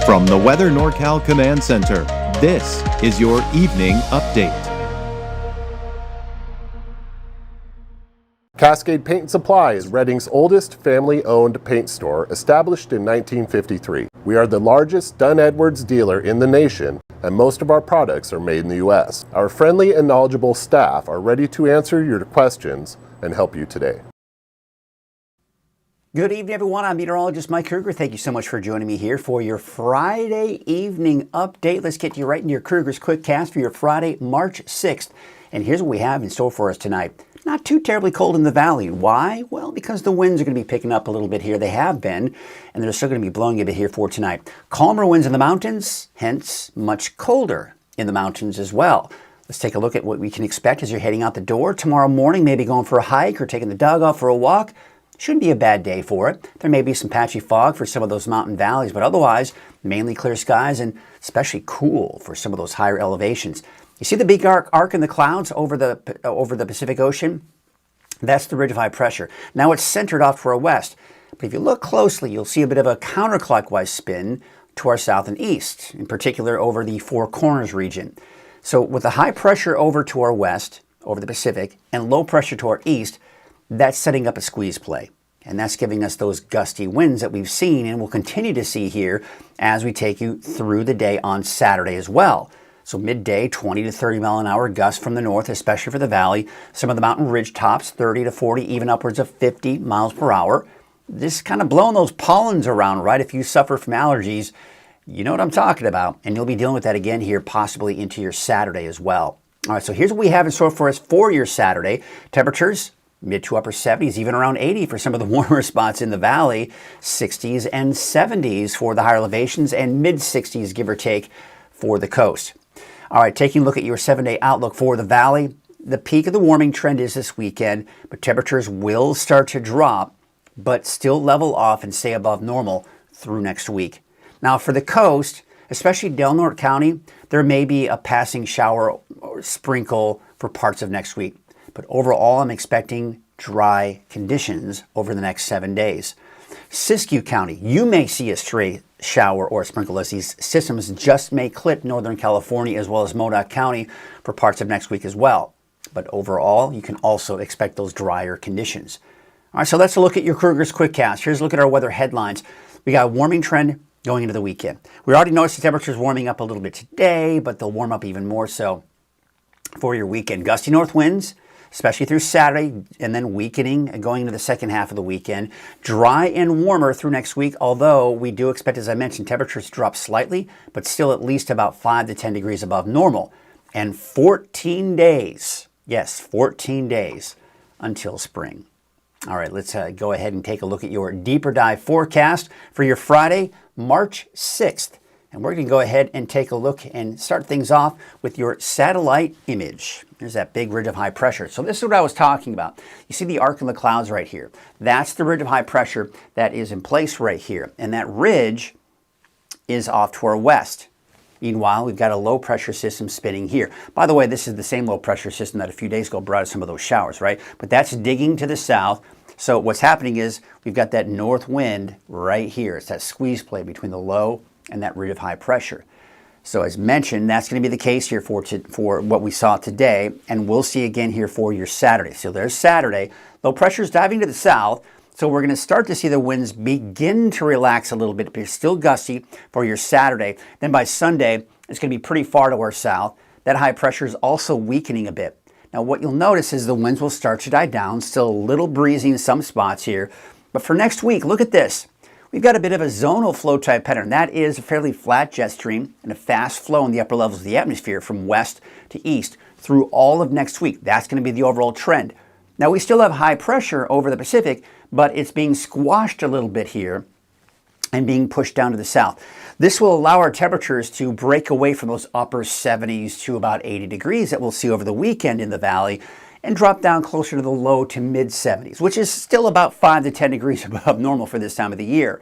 From the Weather NorCal Command Center, this is your Evening Update. Cascade Paint & Supply is Reading's oldest family-owned paint store, established in 1953. We are the largest Dunn Edwards dealer in the nation, and most of our products are made in the U.S. Our friendly and knowledgeable staff are ready to answer your questions and help you today. Good evening, everyone. I'm Meteorologist Mike Krueger. Thank you so much for joining me here for your Friday evening update. Let's get you right into your Krueger's Quick Cast for your Friday, March 6th. And here's what we have in store for us tonight. Not too terribly cold in the valley. Why? Well, because the winds are going to be picking up a little bit here. They have been, and they're still going to be blowing a bit here for tonight. Calmer winds in the mountains, hence much colder in the mountains as well. Let's take a look at what we can expect as you're heading out the door tomorrow morning, maybe going for a hike or taking the dog out for a walk. Shouldn't be a bad day for it. There may be some patchy fog for some of those mountain valleys, but otherwise, mainly clear skies and especially cool for some of those higher elevations. You see the big arc in the clouds over the Pacific Ocean? That's the ridge of high pressure. Now it's centered off to our west, but if you look closely, you'll see a bit of a counterclockwise spin to our south and east, in particular over the Four Corners region. So with the high pressure over to our west, over the Pacific, and low pressure to our east, that's setting up a squeeze play. And that's giving us those gusty winds that we've seen and will continue to see here as we take you through the day on Saturday as well. So midday, 20 to 30 mile an hour gusts from the north, especially for the valley. Some of the mountain ridge tops, 30 to 40, even upwards of 50 miles per hour. This kind of blowing those pollens around, right? If you suffer from allergies, you know what I'm talking about. And you'll be dealing with that again here, possibly into your Saturday as well. All right, so here's what we have in store for us for your Saturday. Temperatures, mid to upper 70s, even around 80 for some of the warmer spots in the valley, 60s and 70s for the higher elevations, and mid 60s, give or take, for the coast. All right, taking a look at your 7-day outlook for the valley, the peak of the warming trend is this weekend, but temperatures will start to drop, but still level off and stay above normal through next week. Now for the coast, especially Del Norte County, there may be a passing shower or sprinkle for parts of next week. But overall, I'm expecting dry conditions over the next 7 days. Siskiyou County, you may see a stray shower or sprinkle as these systems just may clip Northern California as well as Modoc County for parts of next week as well. But overall, you can also expect those drier conditions. All right, so let's look at your Krueger's Quick Cast. Here's a look at our weather headlines. We got a warming trend going into the weekend. We already noticed the temperatures warming up a little bit today, but they'll warm up even more so for your weekend. Gusty north winds, especially through Saturday, and then weakening and going into the second half of the weekend. Dry and warmer through next week, although we do expect, as I mentioned, temperatures to drop slightly, but still at least about 5 to 10 degrees above normal. And 14 days, yes, 14 days until spring. All right, let's go ahead and take a look at your deeper dive forecast for your Friday, March 6th. And we're going to go ahead and take a look and start things off with your satellite image. There's that big ridge of high pressure. So this is what I was talking about. You see the arc in the clouds right here. That's the ridge of high pressure that is in place right here. And that ridge is off to our west. Meanwhile, we've got a low pressure system spinning here. By the way, this is the same low pressure system that a few days ago brought us some of those showers, right? But that's digging to the south. So what's happening is we've got that north wind right here. It's that squeeze play between the low and that ridge of high pressure. So as mentioned, that's going to be the case here for what we saw today, and we'll see again here for your Saturday. So there's Saturday. Low pressure is diving to the south, so we're going to start to see the winds begin to relax a little bit, but it's still gusty for your Saturday. Then by Sunday, it's going to be pretty far to our south. That high pressure is also weakening a bit. Now what you'll notice is the winds will start to die down, still a little breezy in some spots here. But for next week, look at this. We've got a bit of a zonal flow type pattern. That is a fairly flat jet stream and a fast flow in the upper levels of the atmosphere from west to east through all of next week. That's going to be the overall trend. Now we still have high pressure over the Pacific, but it's being squashed a little bit here and being pushed down to the south. This will allow our temperatures to break away from those upper 70s to about 80 degrees that we'll see over the weekend in the valley and drop down closer to the low to mid 70s, which is still about 5 to 10 degrees above normal for this time of the year.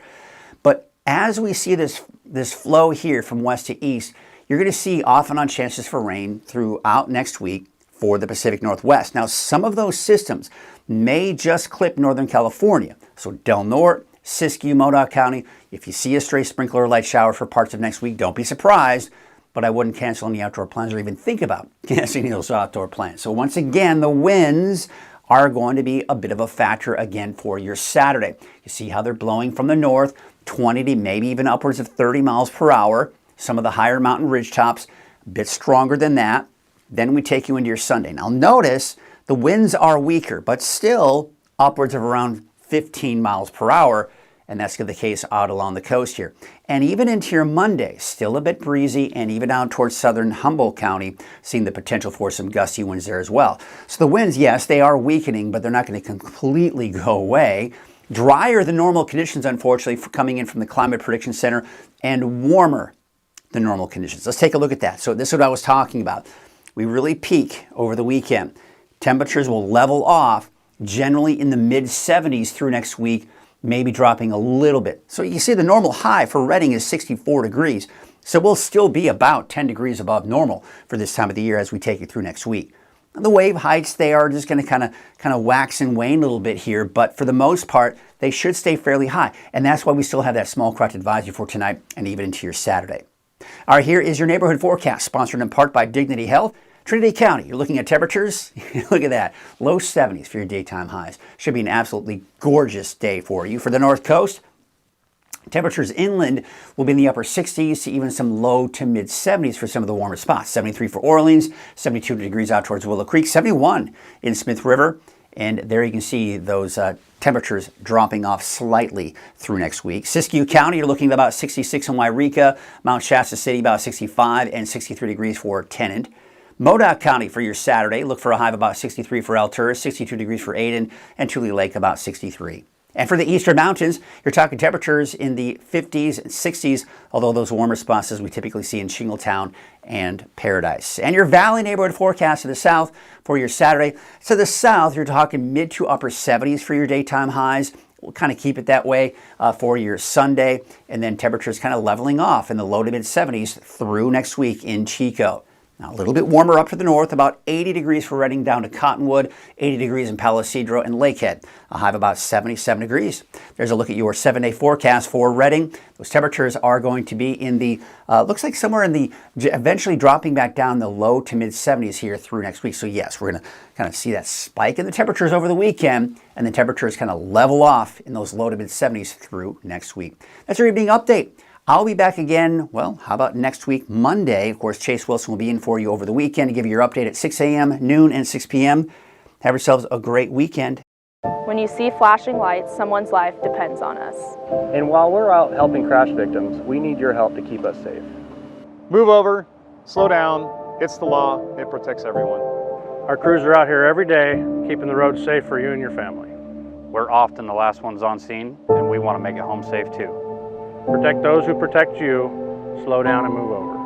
But as we see this flow here from west to east, you're going to see off and on chances for rain throughout next week for the Pacific Northwest. Now, some of those systems may just clip Northern California. So Del Norte, Siskiyou, Modoc County. If you see a stray sprinkle or light shower for parts of next week, don't be surprised, but I wouldn't cancel any outdoor plans or even think about canceling those outdoor plans. So once again, the winds are going to be a bit of a factor again for your Saturday. You see how they're blowing from the north, 20 to maybe even upwards of 30 miles per hour. Some of the higher mountain ridge tops, a bit stronger than that. Then we take you into your Sunday. Now notice the winds are weaker, but still upwards of around 15 miles per hour. And that's the case out along the coast here. And even into your Monday, still a bit breezy, and even down towards southern Humboldt County, seeing the potential for some gusty winds there as well. So the winds, yes, they are weakening, but they're not going to completely go away. Drier than normal conditions, unfortunately, coming in from the Climate Prediction Center, and warmer than normal conditions. Let's take a look at that. So this is what I was talking about. We really peak over the weekend. Temperatures will level off generally in the mid-70s through next week, maybe dropping a little bit. So you see the normal high for Redding is 64 degrees. So we'll still be about 10 degrees above normal for this time of the year as we take it through next week. The wave heights, they are just going to kind of wax and wane a little bit here, but for the most part, they should stay fairly high. And that's why we still have that small craft advisory for tonight and even into your Saturday. All right, here is your neighborhood forecast, sponsored in part by Dignity Health. Trinity County, you're looking at temperatures, look at that, low 70s for your daytime highs. Should be an absolutely gorgeous day for you. For the North Coast, temperatures inland will be in the upper 60s to even some low to mid 70s for some of the warmer spots. 73 for Orleans, 72 degrees out towards Willow Creek, 71 in Smith River. And there you can see those temperatures dropping off slightly through next week. Siskiyou County, you're looking at about 66 in Wairika. Mount Shasta City, about 65 and 63 degrees for Tennant. Modoc County for your Saturday, look for a high of about 63 for Alturas, 62 degrees for Aden, and Tule Lake about 63. And for the eastern mountains, you're talking temperatures in the 50s and 60s, although those warmer spots as we typically see in Shingletown and Paradise. And your valley neighborhood forecast to the south for your Saturday. To the south, you're talking mid to upper 70s for your daytime highs. We'll kind of keep it that way for your Sunday, and then temperatures kind of leveling off in the low to mid 70s through next week in Chico. Now, a little bit warmer up to the north, about 80 degrees for Redding down to Cottonwood, 80 degrees in Palo Cedro and Lakehead, a high of about 77 degrees. There's a look at your 7-day forecast for Redding. Those temperatures are going to be in the, looks like somewhere in the, eventually dropping back down the low to mid 70s here through next week. So yes, we're going to kind of see that spike in the temperatures over the weekend, and the temperatures kind of level off in those low to mid 70s through next week. That's your evening update. I'll be back again, well, how about next week, Monday? Of course, Chase Wilson will be in for you over the weekend to give you your update at 6 a.m., noon, and 6 p.m. Have yourselves a great weekend. When you see flashing lights, someone's life depends on us. And while we're out helping crash victims, we need your help to keep us safe. Move over, slow down, it's the law, it protects everyone. Our crews are out here every day, keeping the roads safe for you and your family. We're often the last ones on scene, and we want to make it home safe too. Protect those who protect you, slow down and move over.